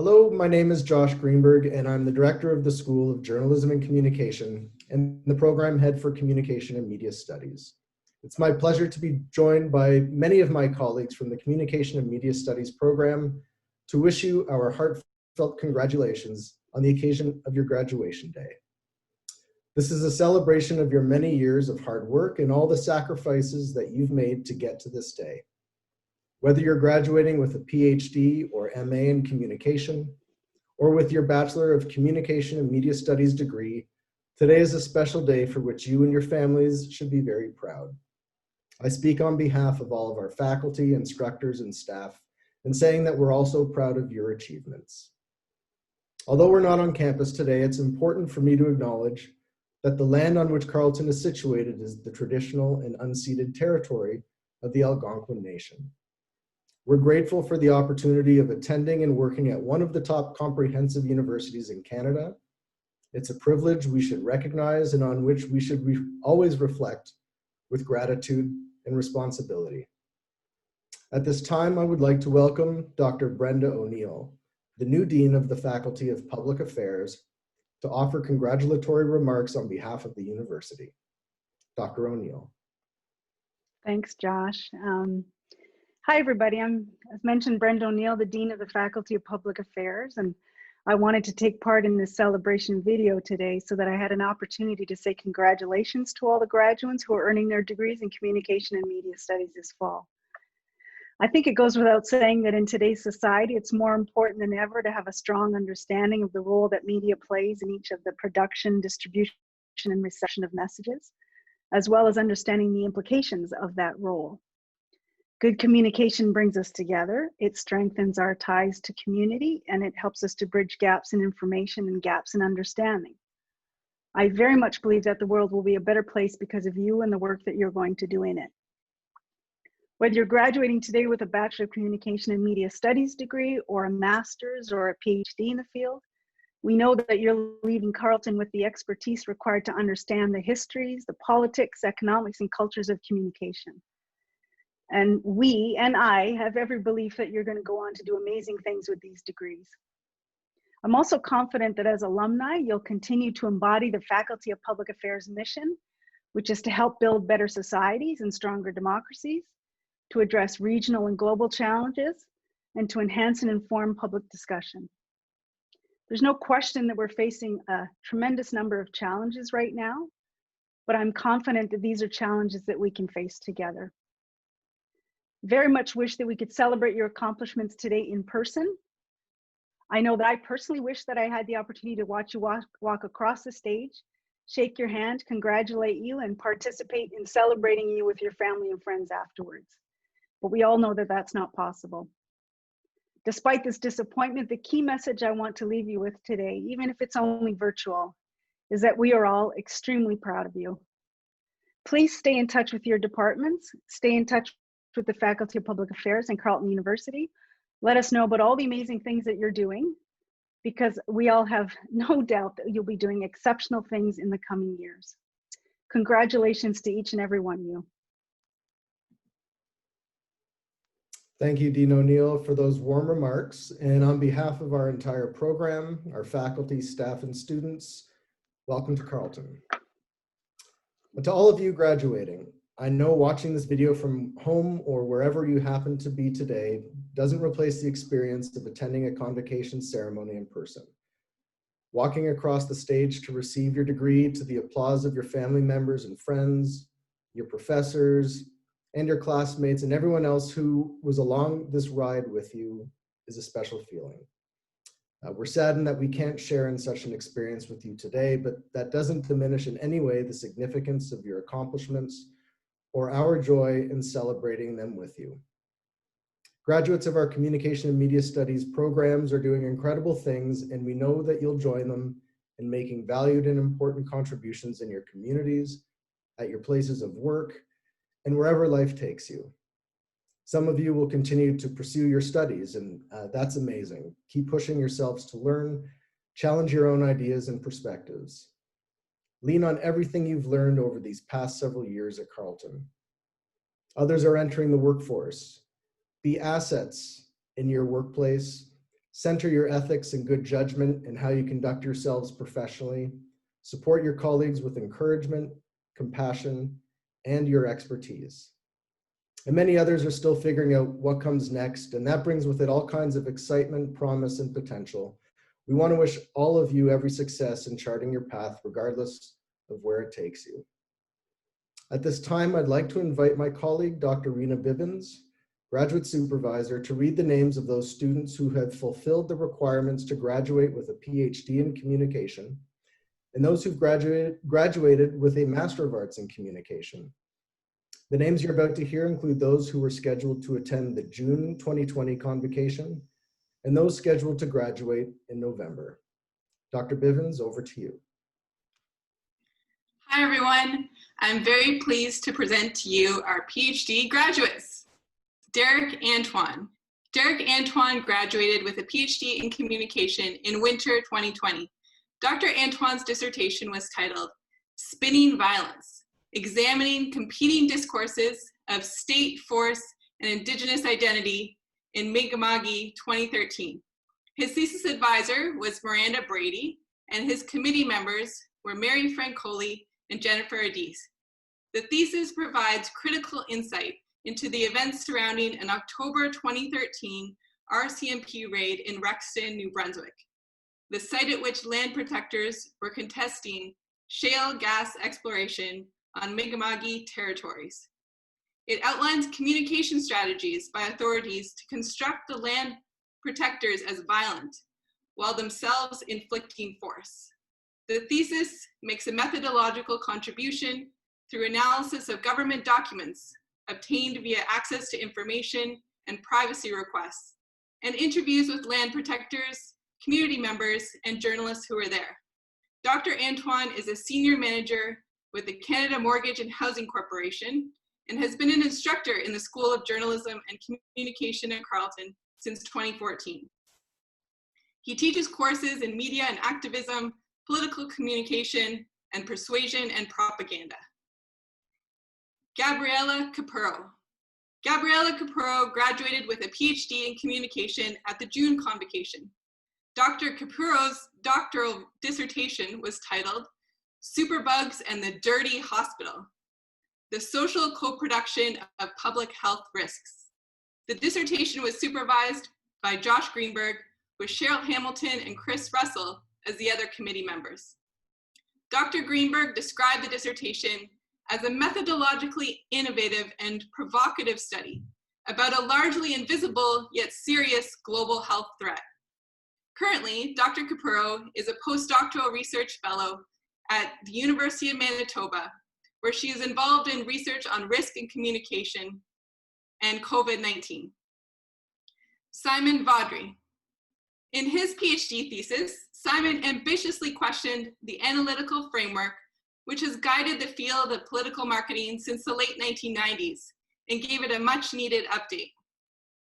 Hello, my name is Josh Greenberg, and I'm the director of the School of Journalism and Communication and the program head for Communication and Media Studies. It's my pleasure to be joined by many of my colleagues from the Communication and Media Studies program to wish you our heartfelt congratulations on the occasion of your graduation day. This is a celebration of your many years of hard work and all the sacrifices that you've made to get to this day. Whether you're graduating with a PhD or MA in communication, or with your Bachelor of Communication and Media Studies degree, today is a special day for which you and your families should be very proud. I speak on behalf of all of our faculty, instructors, and staff in saying that we're also proud of your achievements. Although we're not on campus today, it's important for me to acknowledge that the land on which Carleton is situated is the traditional and unceded territory of the Algonquin Nation. We're grateful for the opportunity of attending and working at one of the top comprehensive universities in Canada. It's a privilege we should recognize and on which we should always reflect with gratitude and responsibility. At this time, I would like to welcome Dr. Brenda O'Neill, the new Dean of the Faculty of Public Affairs, to offer congratulatory remarks on behalf of the university. Dr. O'Neill. Thanks, Josh. Hi, everybody. I'm, as mentioned, Brenda O'Neill, the Dean of the Faculty of Public Affairs, and I wanted to take part in this celebration video today so that I had an opportunity to say congratulations to all the graduates who are earning their degrees in Communication and Media Studies this fall. I think it goes without saying that in today's society, it's more important than ever to have a strong understanding of the role that media plays in each of the production, distribution, and reception of messages, as well as understanding the implications of that role. Good communication brings us together, it strengthens our ties to community, and it helps us to bridge gaps in information and gaps in understanding. I very much believe that the world will be a better place because of you and the work that you're going to do in it. Whether you're graduating today with a Bachelor of Communication and Media Studies degree or a master's or a PhD in the field, we know that you're leaving Carleton with the expertise required to understand the histories, the politics, economics, and cultures of communication. And we and I have every belief that you're going to go on to do amazing things with these degrees. I'm also confident that as alumni, you'll continue to embody the Faculty of Public Affairs mission, which is to help build better societies and stronger democracies, to address regional and global challenges, and to enhance and inform public discussion. There's no question that we're facing a tremendous number of challenges right now, but I'm confident that these are challenges that we can face together. Very much wish that we could celebrate your accomplishments today in person. I know that I personally wish that I had the opportunity to watch you walk across the stage, shake your hand, congratulate you, and participate in celebrating you with your family and friends afterwards. But we all know that that's not possible. Despite this disappointment, the key message I want to leave you with today, even if it's only virtual, is that we are all extremely proud of you. Please stay in touch with your departments, stay in touch with the Faculty of Public Affairs and Carleton University. Let us know about all the amazing things that you're doing, because we all have no doubt that you'll be doing exceptional things in the coming years. Congratulations to each and every one of you. Thank you, Dean O'Neill, for those warm remarks. And on behalf of our entire program, our faculty, staff, and students, welcome to Carleton. But to all of you graduating, I know watching this video from home or wherever you happen to be today doesn't replace the experience of attending a convocation ceremony in person. Walking across the stage to receive your degree to the applause of your family members and friends, your professors, and your classmates, and everyone else who was along this ride with you is a special feeling. We're saddened that we can't share in such an experience with you today, but that doesn't diminish in any way the significance of your accomplishments or our joy in celebrating them with you. Graduates of our Communication and Media Studies programs are doing incredible things, and we know that you'll join them in making valued and important contributions in your communities, at your places of work, and wherever life takes you. Some of you will continue to pursue your studies, and that's amazing. Keep pushing yourselves to learn, challenge your own ideas and perspectives. Lean on everything you've learned over these past several years at Carleton. Others are entering the workforce. Be assets in your workplace. Center your ethics and good judgment in how you conduct yourselves professionally. Support your colleagues with encouragement, compassion, and your expertise. And many others are still figuring out what comes next, and that brings with it all kinds of excitement, promise, and potential. We want to wish all of you every success in charting your path, regardless of where it takes you. At this time, I'd like to invite my colleague, Dr. Rena Bivens, graduate supervisor, to read the names of those students who have fulfilled the requirements to graduate with a PhD in communication, and those who've graduated with a Master of Arts in Communication. The names you're about to hear include those who were scheduled to attend the June 2020 Convocation and those scheduled to graduate in November. Dr. Bivens, over to you. Hi, everyone. I'm very pleased to present to you our PhD graduates. Derek Antoine. Derek Antoine graduated with a PhD in communication in winter 2020. Dr. Antoine's dissertation was titled Spinning Violence, Examining Competing Discourses of State, Force, and Indigenous Identity in Mi'kma'ki 2013. His thesis advisor was Miranda Brady, and his committee members were Mary Francoli and Jennifer Adis. The thesis provides critical insight into the events surrounding an October 2013 RCMP raid in Rexton, New Brunswick, the site at which land protectors were contesting shale gas exploration on Mi'kma'ki territories. It outlines communication strategies by authorities to construct the land protectors as violent, while themselves inflicting force. The thesis makes a methodological contribution through analysis of government documents obtained via access to information and privacy requests, and interviews with land protectors, community members, and journalists who were there. Dr. Antoine is a senior manager with the Canada Mortgage and Housing Corporation and has been an instructor in the School of Journalism and Communication at Carleton since 2014. He teaches courses in media and activism, political communication, and persuasion and propaganda. Gabriela Capurro. Gabriela Capurro graduated with a PhD in communication at the June Convocation. Dr. Capurro's doctoral dissertation was titled Superbugs and the Dirty Hospital, the Social Co-Production of Public Health Risks. The dissertation was supervised by Josh Greenberg, with Cheryl Hamilton and Chris Russell as the other committee members. Dr. Greenberg described the dissertation as a methodologically innovative and provocative study about a largely invisible yet serious global health threat. Currently, Dr. Capurro is a postdoctoral research fellow at the University of Manitoba, where she is involved in research on risk and communication and COVID-19. Simon Vaudry. In his PhD thesis, Simon ambitiously questioned the analytical framework which has guided the field of political marketing since the late 1990s and gave it a much needed update.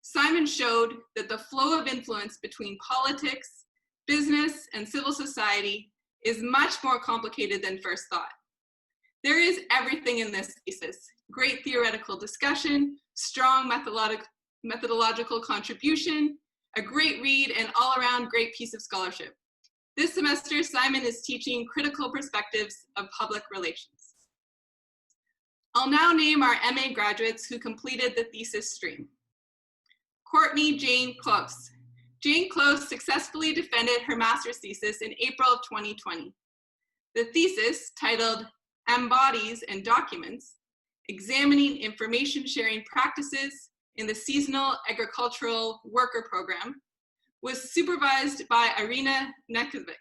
Simon showed that the flow of influence between politics, business, and civil society is much more complicated than first thought. There is everything in this thesis: great theoretical discussion, strong methodological contribution, a great read, and all-around great piece of scholarship. This semester, Simon is teaching critical perspectives of public relations. I'll now name our MA graduates who completed the thesis stream. Courtney Jane Close. Jane Close successfully defended her master's thesis in April of 2020. The thesis, titled Embodies and Documents, Examining Information Sharing Practices in the Seasonal Agricultural Worker Program, was supervised by Irina Nekovic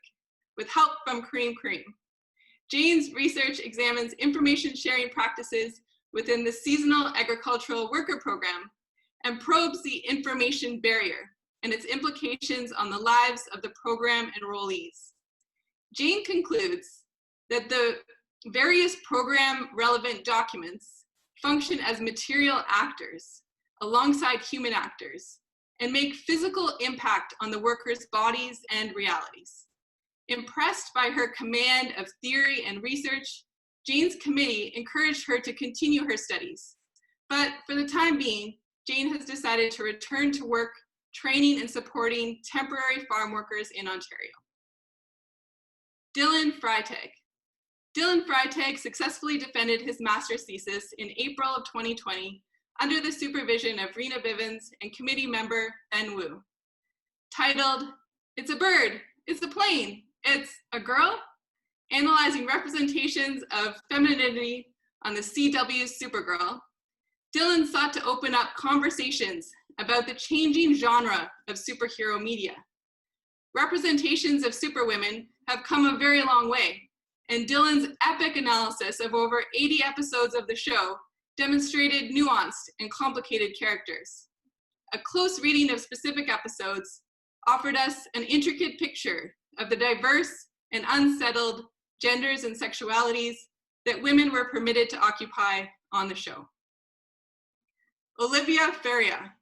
with help from Kareem Kareem. Jane's research examines information sharing practices within the Seasonal Agricultural Worker Program and probes the information barrier and its implications on the lives of the program enrollees. Jane concludes that the various program relevant documents function as material actors alongside human actors and make physical impact on the workers' bodies and realities. Impressed by her command of theory and research, Jane's committee encouraged her to continue her studies. But for the time being, Jane has decided to return to work training and supporting temporary farm workers in Ontario. Dylan Freitag. Dylan Freitag successfully defended his master's thesis in April of 2020 under the supervision of Rena Bivens and committee member Ben Wu, titled, "It's a Bird, It's a Plane, It's a Girl?" Analyzing representations of femininity on the CW's Supergirl. Dylan sought to open up conversations about the changing genre of superhero media. Representations of superwomen have come a very long way, and Dylan's epic analysis of over 80 episodes of the show demonstrated nuanced and complicated characters. A close reading of specific episodes offered us an intricate picture of the diverse and unsettled genders and sexualities that women were permitted to occupy on the show. Aliya Faria.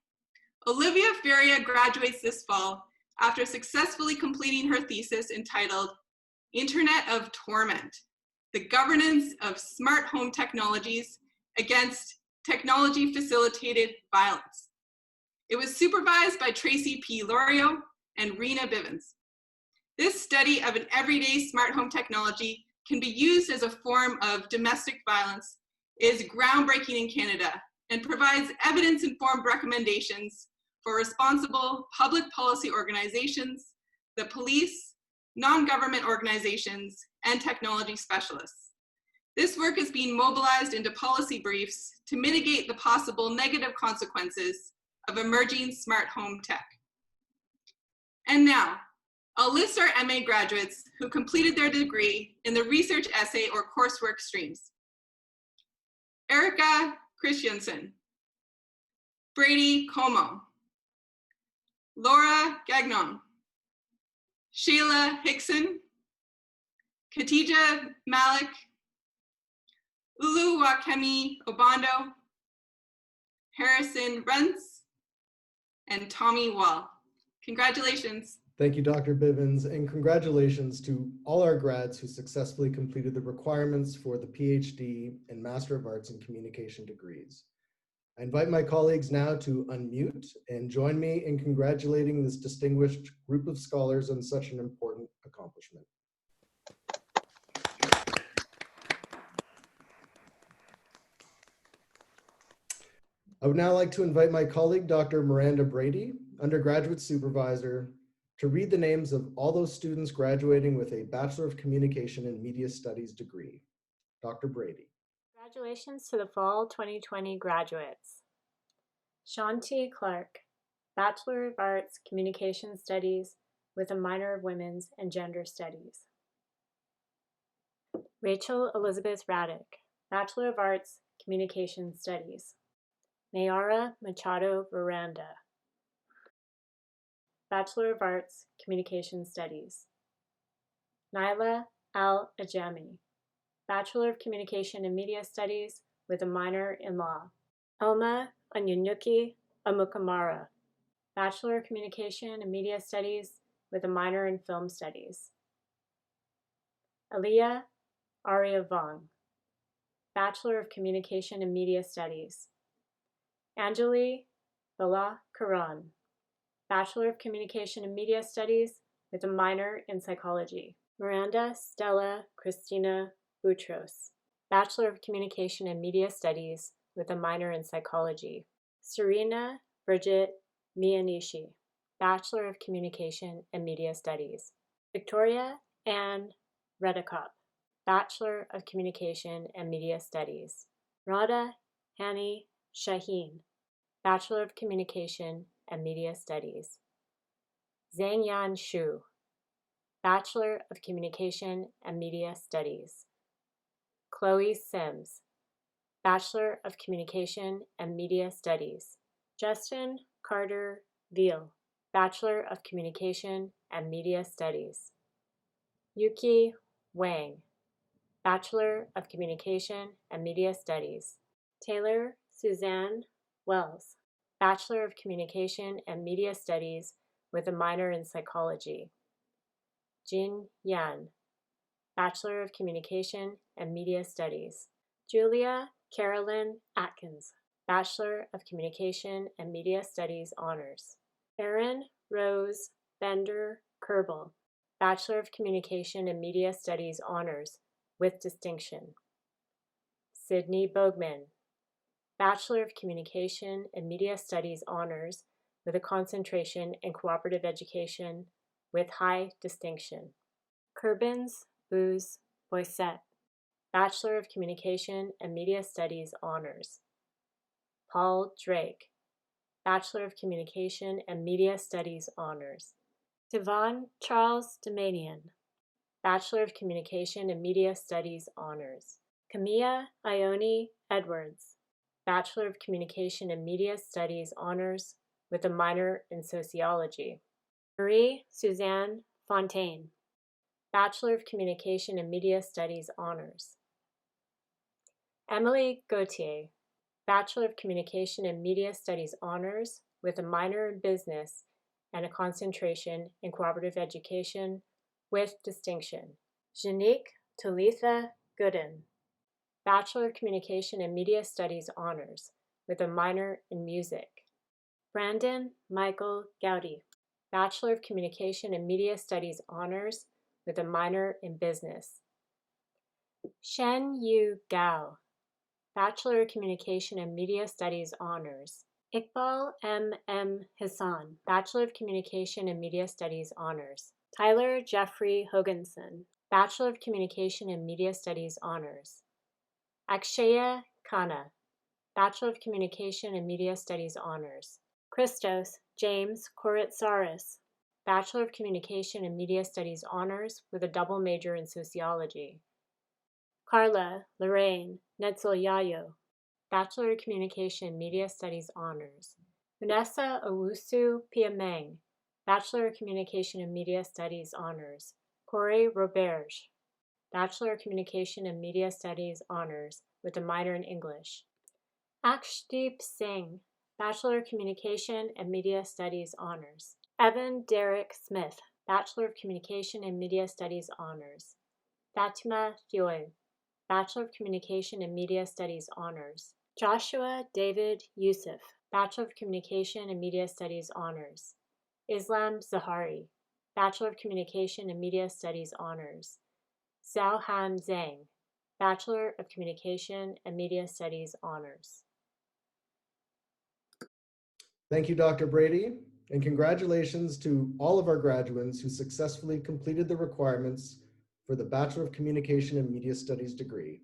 Aliya Faria graduates this fall after successfully completing her thesis entitled Internet of Torment, the Governance of Smart Home Technologies Against Technology-Facilitated Violence. It was supervised by Tracy P. Lorio and Rena Bivens. This study of an everyday smart home technology can be used as a form of domestic violence is groundbreaking in Canada and provides evidence-informed recommendations for responsible public policy organizations, the police, non-government organizations, and technology specialists. This work is being mobilized into policy briefs to mitigate the possible negative consequences of emerging smart home tech. And now, I'll list our MA graduates who completed their degree in the research essay or coursework streams. Erica Christiansen, Brady Como, Laura Gagnon, Sheila Hickson, Khadija Malik, Ulu Wakemi Obando, Harrison Rentz, and Tommy Wall. Congratulations. Thank you, Dr. Bivens, and congratulations to all our grads who successfully completed the requirements for the PhD and Master of Arts in Communication degrees. I invite my colleagues now to unmute and join me in congratulating this distinguished group of scholars on such an important accomplishment. I would now like to invite my colleague, Dr. Miranda Brady, undergraduate supervisor, to read the names of all those students graduating with a Bachelor of Communication and Media Studies degree. Dr. Brady. Congratulations to the fall 2020 graduates. Shanti Clark, Bachelor of Arts, Communication Studies with a minor of Women's and Gender Studies. Rachel Elizabeth Radyk, Bachelor of Arts, Communication Studies. Mayara Machado Veranda, Bachelor of Arts, Communication Studies. Naila Al Ajami, Bachelor of Communication and Media Studies with a minor in Law. Elma Anyunyuki Amukamara, Bachelor of Communication and Media Studies with a minor in Film Studies. Aliya Aryavong, Bachelor of Communication and Media Studies. Anjali Bala Karan, Bachelor of Communication and Media Studies with a minor in Psychology. Miranda Stella Christina Boutros, Bachelor of Communication and Media Studies with a minor in Psychology. Serena Bridget Miyanishi, Bachelor of Communication and Media Studies. Victoria Ann Redekop, Bachelor of Communication and Media Studies. Radha Hani Shaheen, Bachelor of Communication and Media Studies. Zhangyan Xu, Bachelor of Communication and Media Studies. Chloe Sims, Bachelor of Communication and Media Studies. Justin Carter Veal, Bachelor of Communication and Media Studies. Yuki Wang, Bachelor of Communication and Media Studies. Taylor Suzanne Wells, Bachelor of Communication and Media Studies with a minor in Psychology. Jin Yan, Bachelor of Communication and Media Studies. Julia Carolyn Atkins, Bachelor of Communication and Media Studies Honors. Erin Rose Bender Kerbel, Bachelor of Communication and Media Studies Honors with distinction. Sydney Bogman, Bachelor of Communication and Media Studies Honors with a concentration in Cooperative Education with high distinction. Kerbins Booz Boisset, Bachelor of Communication and Media Studies Honors. Paul Drake, Bachelor of Communication and Media Studies Honors. Devon Charles Demanian, Bachelor of Communication and Media Studies Honors. Camilla Ione Edwards, Bachelor of Communication and Media Studies Honors with a minor in Sociology. Marie Suzanne Fontaine, Bachelor of Communication and Media Studies Honors. Emily Gauthier, Bachelor of Communication and Media Studies Honors with a minor in Business and a concentration in Cooperative Education with distinction. Janique Talitha Gooden, Bachelor of Communication and Media Studies Honors with a minor in Music. Brandon Michael Gowdy, Bachelor of Communication and Media Studies Honors with a minor in Business. Shen Yu Gao, Bachelor of Communication and Media Studies Honors. Iqbal M. Hassan, Bachelor of Communication and Media Studies Honors. Tyler Jeffrey Hoganson, Bachelor of Communication and Media Studies Honors. Akshaya Khanna, Bachelor of Communication and Media Studies Honors. Christos James Koritsaris, Bachelor of Communication and Media Studies Honors with a double major in Sociology. Carla Lorraine Netzel-Yayo, Bachelor of Communication and Media Studies Honors. Vanessa Owusu Piameng, Bachelor of Communication and Media Studies Honors. Corey Roberge, Bachelor of Communication and Media Studies Honors with a minor in English. Akshdeep Singh, Bachelor of Communication and Media Studies Honors. Evan Derek Smith, Bachelor of Communication and Media Studies Honors. Fatima Thioy, Bachelor of Communication and Media Studies Honors. Joshua David Yusuf, Bachelor of Communication and Media Studies Honors. Islam Zahari, Bachelor of Communication and Media Studies Honors. Xiao Han Zhang, Bachelor of Communication and Media Studies Honors. Thank you, Dr. Brady, and congratulations to all of our graduates who successfully completed the requirements for the Bachelor of Communication and Media Studies degree.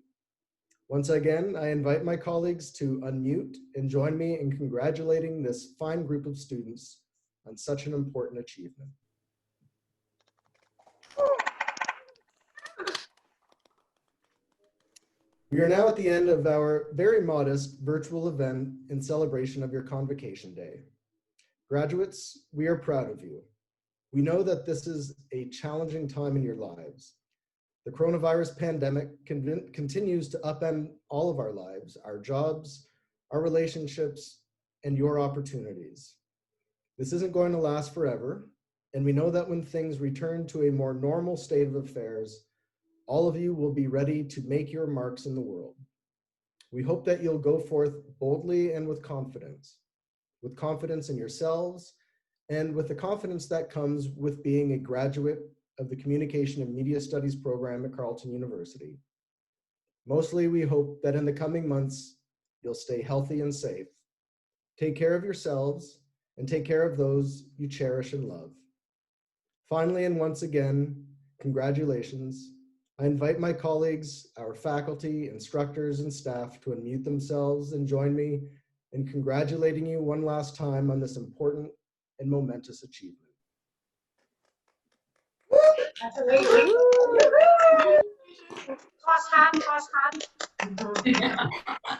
Once again, I invite my colleagues to unmute and join me in congratulating this fine group of students on such an important achievement. We are now at the end of our very modest virtual event in celebration of your Convocation Day. Graduates, we are proud of you. We know that this is a challenging time in your lives. The coronavirus pandemic continues to upend all of our lives, our jobs, our relationships, and your opportunities. This isn't going to last forever, and we know that when things return to a more normal state of affairs, all of you will be ready to make your marks in the world. We hope that you'll go forth boldly and with confidence in yourselves, and with the confidence that comes with being a graduate of the Communication and Media Studies program at Carleton University. Mostly, we hope that in the coming months, you'll stay healthy and safe. Take care of yourselves and take care of those you cherish and love. Finally, and once again, congratulations. I invite my colleagues, our faculty, instructors, and staff to unmute themselves and join me in congratulating you one last time on this important and momentous achievement. That's amazing. Toss hand.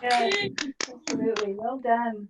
Yes, absolutely. Well done.